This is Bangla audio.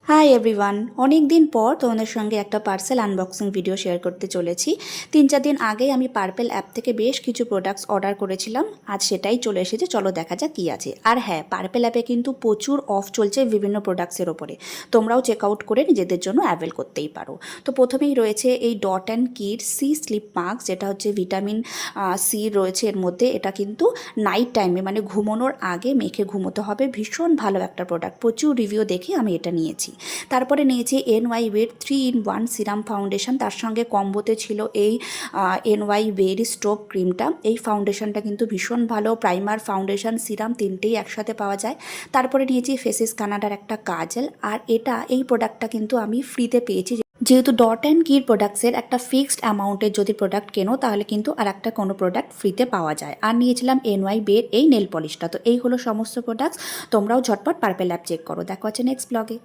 হাই এভরিওয়ান, অনেক দিন পর তোমাদের সঙ্গে একটা পার্সেল আনবক্সিং ভিডিও শেয়ার করতে চলেছি। 3-4 দিন আগেই আমি পার্পেল অ্যাপ থেকে বেশ কিছু প্রোডাক্টস অর্ডার করেছিলাম। আজ সেটাই চলে এসেছে, চলো দেখা যাক কী আছে। আর হ্যাঁ, পার্পেল অ্যাপে কিন্তু প্রচুর অফ চলছে বিভিন্ন প্রোডাক্টসের ওপরে। তোমরাও চেক আউট করে নিজেদের জন্য অ্যাভেল করতেই পারো। তো প্রথমেই রয়েছে এই ডট অ্যান্ড কির সি স্লিপ মাস্ক, যেটা হচ্ছে ভিটামিন সি রয়েছে এর মধ্যে। এটা কিন্তু নাইট টাইমে মানে ঘুমানোর আগে মেখে ঘুমোতে হবে। ভীষণ ভালো একটা প্রোডাক্ট, প্রচুর রিভিউ দেখে আমি এটা নিয়েছি। তারপরে নিয়েছি এনওয়াই ওয়ের 3-in-1 সিরাম ফাউন্ডেশন। তার সঙ্গে কম্বোতে ছিল এই এনওয়াই ওয়ের স্টোভ ক্রিমটা। এই ফাউন্ডেশনটা কিন্তু ভীষণ ভালো, প্রাইমার ফাউন্ডেশন সিরাম তিনটেই একসাথে পাওয়া যায়। তারপরে নিয়েছি ফেসেস কানাডার একটা কাজল, আর এই প্রোডাক্টটা কিন্তু আমি ফ্রিতে পেয়েছি। যেহেতু ডট অ্যান্ড কির প্রোডাক্টসের একটা ফিক্সড অ্যামাউন্টের যদি প্রোডাক্ট কেনো তাহলে কিন্তু আর একটা কোনো প্রোডাক্ট ফ্রিতে পাওয়া যায়। আর নিয়েছিলাম এনওয়াই বের এই নেল পলিশটা। তো এই হলো সমস্ত প্রোডাক্টস। তোমরাও ঝটপট পার্পেল অ্যাপ চেক করো। দেখা হচ্ছে নেক্সট ব্লগে।